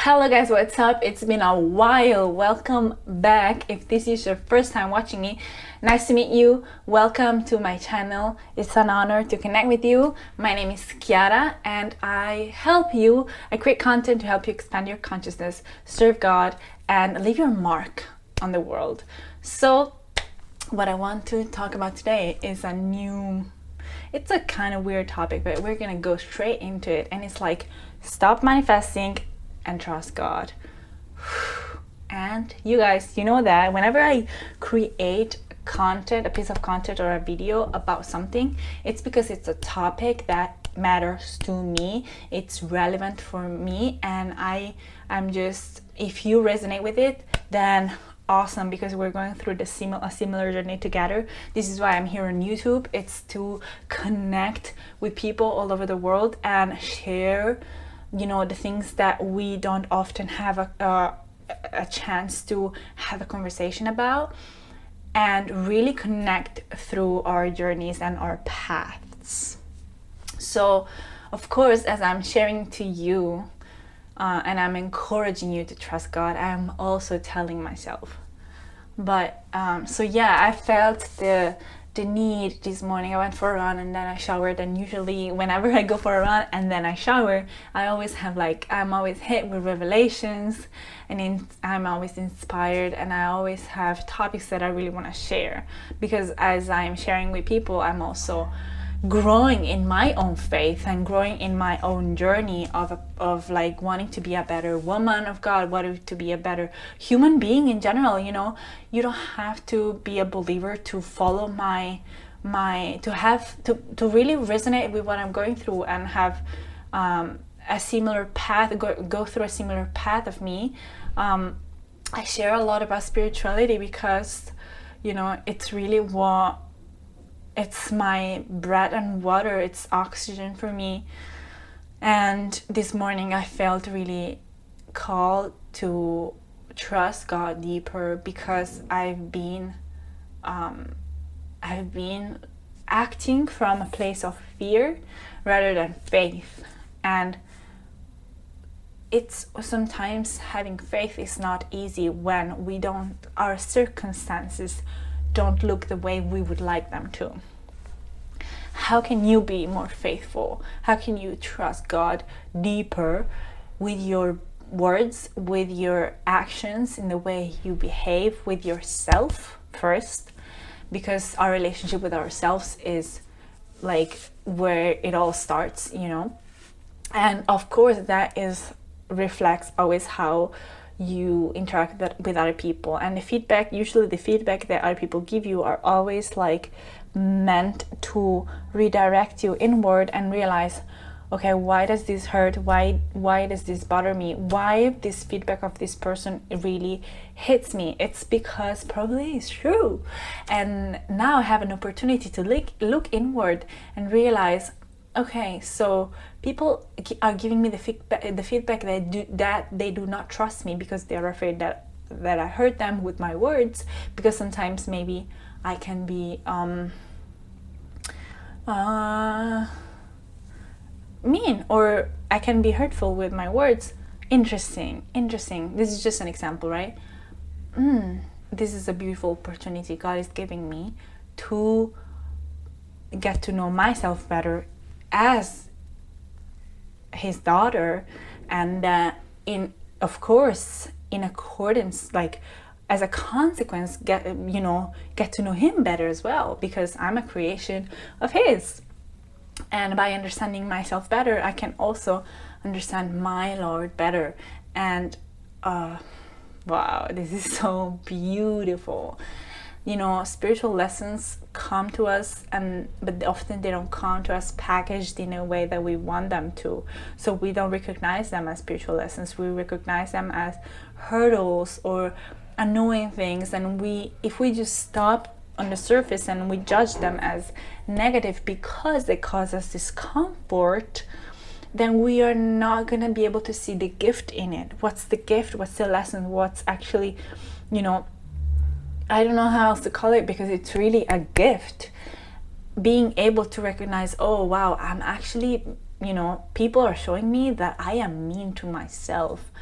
Hello guys, what's up? It's been a while. Welcome back. If this is your first time watching me, nice to meet you. Welcome to my channel. It's an honor to connect with you. My name is Chiara and I create content to help you expand your consciousness, serve God, and leave your mark on the world. So what I want to talk about today is it's a kind of weird topic, but we're gonna go straight into it. And it's like, stop manifesting and trust God. And you guys, you know that whenever I create content, a piece of content or a video about something, it's because it's a topic that matters to me, it's relevant for me, and I'm just, if you resonate with it, then awesome, because we're going through a similar journey together. This is why I'm here on YouTube. It's to connect with people all over the world and share, you know, the things that we don't often have a chance to have a conversation about, and really connect through our journeys and our paths. So of course, as I'm sharing to you and I'm encouraging you to trust God, I'm also telling myself. But so yeah, I felt the need this morning. I went for a run and then I showered, and usually whenever I go for a run and then I shower, I'm always hit with revelations, and I'm always inspired, and I always have topics that I really want to share, because as I'm sharing with people, I'm also growing in my own faith and growing in my own journey of like wanting to be a better woman of God, wanting to be a better human being in general. You know, you don't have to be a believer to follow to really resonate with what I'm going through and have a similar path, go through a similar path of me. I share a lot about spirituality because, you know, it's really it's my bread and water, it's oxygen for me. And this morning I felt really called to trust God deeper, because I've been acting from a place of fear rather than faith. And it's sometimes having faith is not easy when our circumstances don't look the way we would like them to. How can you be more faithful? How can you trust God deeper with your words, with your actions, in the way you behave with yourself first? Because our relationship with ourselves is like where it all starts, you know. And of course that reflects always how you interact with other people, and usually the feedback that other people give you are always like meant to redirect you inward and realize, okay, why does this hurt? Why does this bother me? Why this feedback of this person really hits me? It's because probably it's true. And now I have an opportunity to look inward and realize, okay, so people are giving me the feedback that they do not trust me, because they are afraid that I hurt them with my words, because sometimes maybe I can be mean, or I can be hurtful with my words. Interesting. This is just an example, right? This is a beautiful opportunity God is giving me to get to know myself better as his daughter, and in accordance, like as a consequence, get to know him better as well, because I'm a creation of his. And by understanding myself better, I can also understand my Lord better. And wow, this is so beautiful. You know, spiritual lessons come to us, but often they don't come to us packaged in a way that we want them to. So we don't recognize them as spiritual lessons. We recognize them as hurdles or annoying things. And if we just stop on the surface and we judge them as negative because they cause us discomfort, then we are not going to be able to see the gift in it. What's the gift? What's the lesson? What's actually, you know, I don't know how else to call it, because it's really a gift. Being able to recognize, oh wow, I'm actually, you know, people are showing me that I am mean to myself.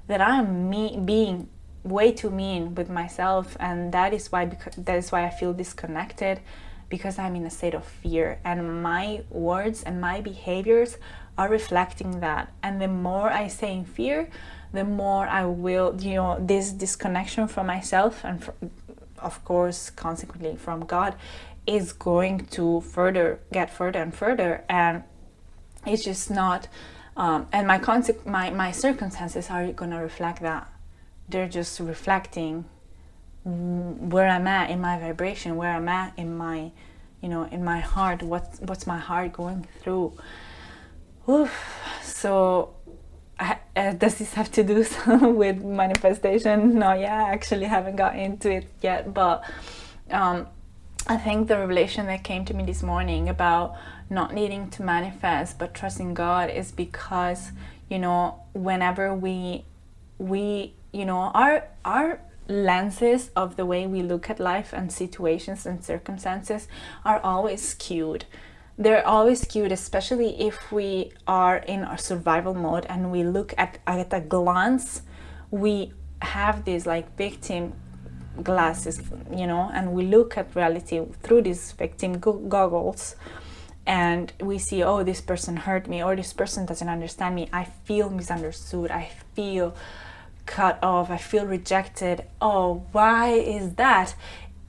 that I'm being way too mean with myself, and that is why I feel disconnected, because I'm in a state of fear, and my words and my behaviors are reflecting that. And the more I stay in fear, the more I will, this disconnection from myself and of course consequently from God is going to get further and further, and it's just not and my circumstances are going to reflect that. They're just reflecting where I'm at in my vibration, where I'm at in my, in my heart, what's my heart going through. Oof. So does this have to do with manifestation? No, yeah, I actually haven't got into it yet, but I think the revelation that came to me this morning about not needing to manifest but trusting God is because, whenever we our lenses of the way we look at life and situations and circumstances are always skewed. They're always skewed, especially if we are in our survival mode and we look at a glance. We have these like victim glasses, and we look at reality through these victim goggles, and we see, oh, this person hurt me, or this person doesn't understand me. I feel misunderstood. I feel cut off. I feel rejected. Oh, why is that?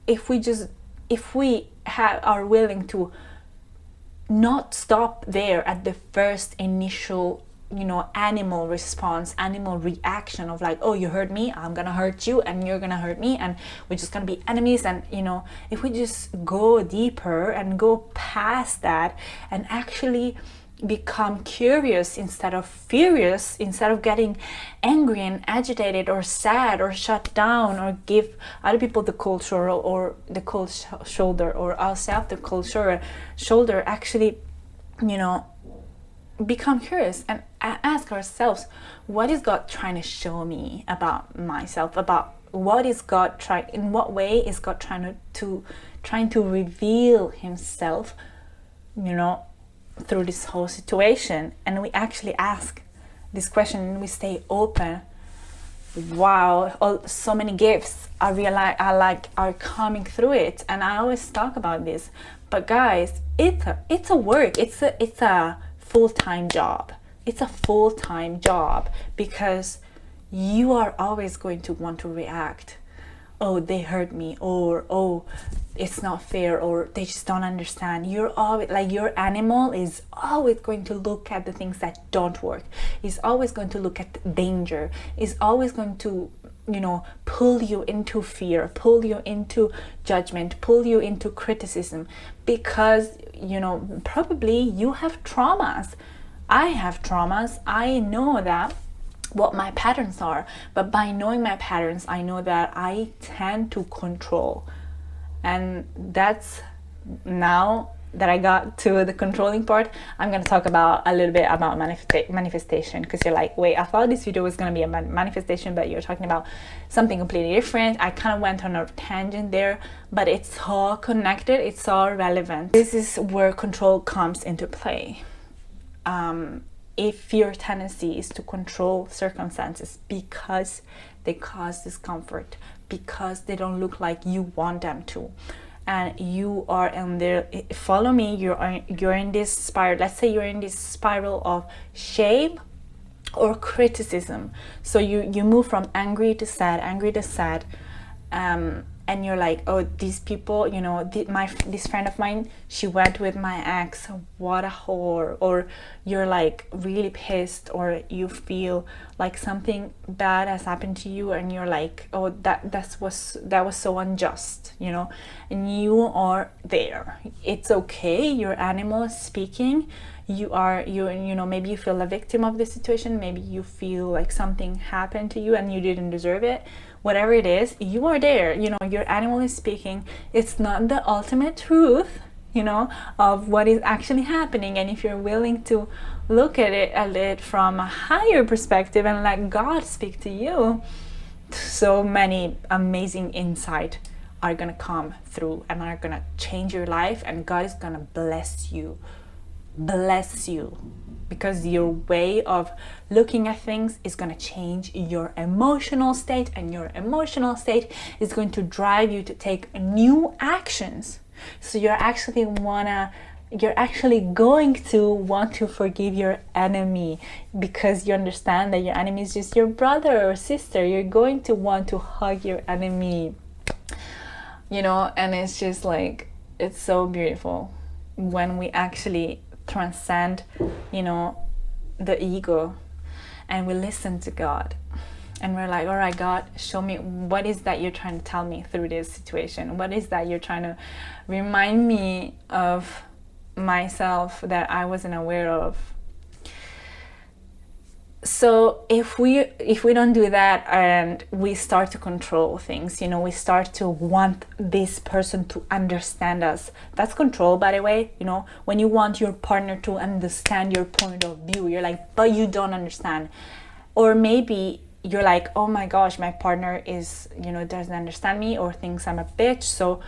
If we are willing to not stop there at the first initial animal response, animal reaction of like, oh, you hurt me, I'm gonna hurt you, and you're gonna hurt me, and we're just gonna be enemies. And if we just go deeper and go past that and actually become curious instead of furious, instead of getting angry and agitated or sad or shut down or give other people the cold shoulder or ourselves the cold shoulder, actually become curious and ask ourselves, what is God trying to show me about myself, about what is God in what way is God trying to reveal himself through this whole situation. And we actually ask this question and we stay open. Wow, so many gifts are coming through it. And I always talk about this, but guys, it's a work. It's a full-time job. It's a full-time job, because you are always going to want to react. Oh, they hurt me, or oh, it's not fair, or they just don't understand. You're always like, your animal is always going to look at the things that don't work. It's always going to look at danger. It's always going to pull you into fear, pull you into judgment, pull you into criticism, because probably you have traumas. I have traumas. I know that what my patterns are, but by knowing my patterns, I know that I tend to control. And that's, now that I got to the controlling part, I'm going to talk a little bit about manifestation, because you're like, wait, I thought this video was going to be a manifestation, but you're talking about something completely different. I kind of went on a tangent there, but it's all connected, it's all relevant. This is where control comes into play. If your tendency is to control circumstances because they cause discomfort, because they don't look like you want them to, and you are in there, follow me, you're in this spiral. Let's say you're in this spiral of shame or criticism. So you move from angry to sad, and you're like, oh, these people, this friend of mine, she went with my ex, what a whore. Or you're like really pissed, or you feel like something bad has happened to you, and you're like, oh, that was so unjust, and you are there. It's okay, your animal is speaking. Maybe you feel a victim of the situation, maybe you feel like something happened to you and you didn't deserve it. Whatever it is, you are there, your animal is speaking. It's not the ultimate truth, of what is actually happening. And if you're willing to look at it from a higher perspective and let God speak to you, so many amazing insight are gonna come through and are gonna change your life, and God is gonna bless you. because your way of looking at things is going to change your emotional state, and your emotional state is going to drive you to take new actions. So you're actually going to want to forgive your enemy, because you understand that your enemy is just your brother or sister. You're going to want to hug your enemy, you know. And it's just like, it's so beautiful when we actually transcend, you know, the ego, and we listen to God, and we're like, all right, God, show me, what is that you're trying to tell me through this situation? What is that you're trying to remind me of myself that I wasn't aware of? So if we don't do that, and we start to control things, you know, we start to want this person to understand us. That's control, by the way. You know, when you want your partner to understand your point of view, you're like, but you don't understand. Or maybe you're like, oh my gosh, my partner is, you know, doesn't understand me, or thinks I'm a bitch, so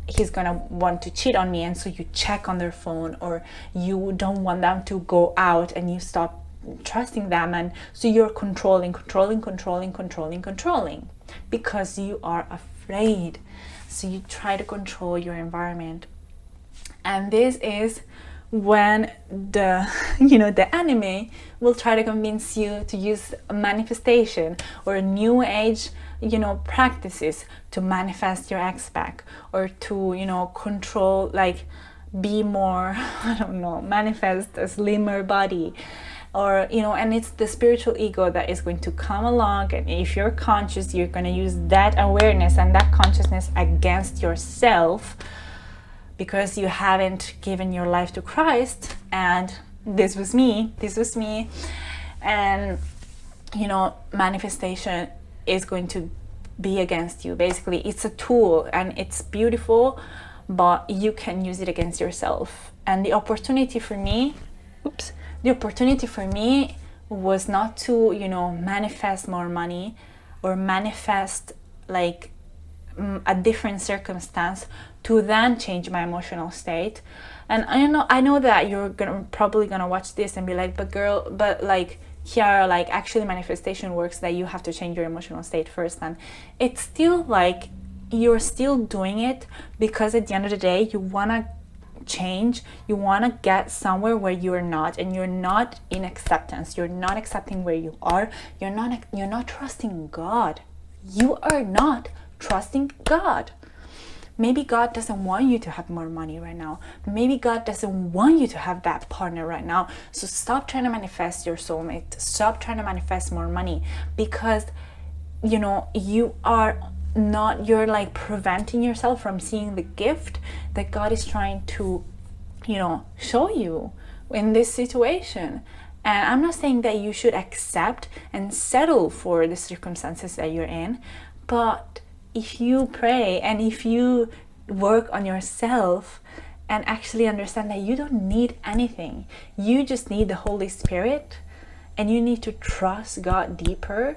he's gonna want to cheat on me. And so you check on their phone, or you don't want them to go out, and you stop trusting them. And so you're controlling, because you are afraid. So you try to control your environment. And this is when the, you know, the enemy will try to convince you to use manifestation or new age, you know, practices to manifest your ex back, or to, you know, control, like be more, I don't know, manifest a slimmer body, or, you know. And it's the spiritual ego that is going to come along, and if you're conscious, you're going to use that awareness and that consciousness against yourself, because you haven't given your life to Christ. And this was me, and, you know, manifestation is going to be against you. Basically, it's a tool, and it's beautiful, but you can use it against yourself. And the opportunity for me was not to, you know, manifest more money, or manifest like a different circumstance to then change my emotional state. And I know that you're probably gonna watch this and be like, but like, here, like, actually manifestation works that you have to change your emotional state first. And it's still like, you're still doing it because at the end of the day, you want to change, you want to get somewhere where you're not, and you're not in acceptance, you're not accepting where you are, you're not trusting God. You are not trusting God. Maybe God doesn't want you to have more money right now. Maybe God doesn't want you to have that partner right now. So stop trying to manifest your soulmate. Stop trying to manifest more money, because, you know, you're like preventing yourself from seeing the gift that God is trying to, you know, show you in this situation. And I'm not saying that you should accept and settle for the circumstances that you're in, but if you pray and if you work on yourself and actually understand that you don't need anything, you just need the Holy Spirit, and you need to trust God deeper,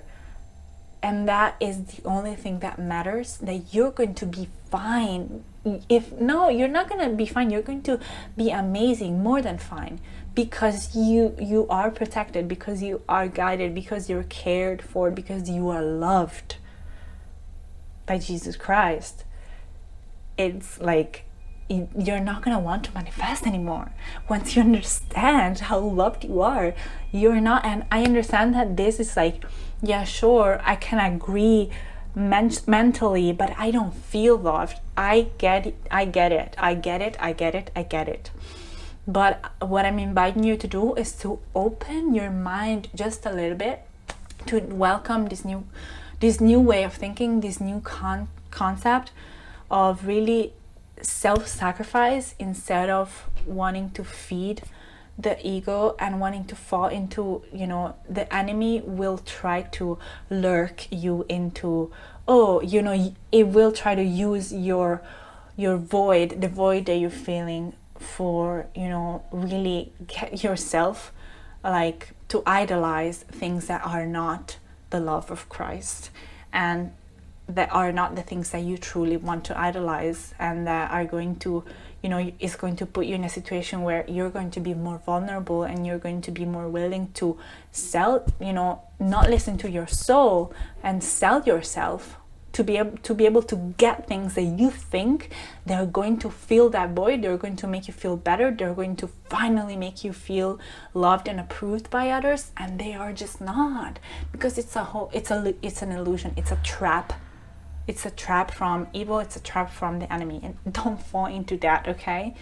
and that is the only thing that matters, that you're going to be fine. You're not going to be fine, you're going to be amazing, more than fine, because you are protected, because you are guided, because you're cared for, because you are loved by Jesus Christ. It's like, you're not going to want to manifest anymore once you understand how loved you are. You're not. And I understand that this is like, yeah, sure, I can agree mentally, but I don't feel loved. I get it. But what I'm inviting you to do is to open your mind just a little bit to welcome this new way of thinking, this new concept of really self-sacrifice, instead of wanting to feed the ego and wanting to fall into, you know, the enemy will try to lurk you into, it will try to use your void, the void that you're feeling, for, you know, really get yourself like to idolize things that are not the love of Christ, and that are not the things that you truly want to idolize, and that are going to, you know, is going to put you in a situation where you're going to be more vulnerable, and you're going to be more willing to sell, you know, not listen to your soul and sell yourself to be able to get things that you think they're going to fill that void, they're going to make you feel better, they're going to finally make you feel loved and approved by others, and they are just not, because it's an illusion, it's a trap. It's a trap from evil, it's a trap from the enemy, and don't fall into that, okay?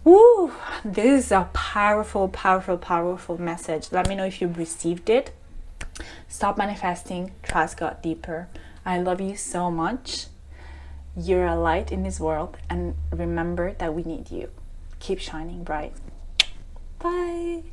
Woo! This is a powerful, powerful, powerful message. Let me know if you received it. Stop manifesting, trust God deeper. I love you so much. You're a light in this world, and remember that we need you. Keep shining bright. Bye.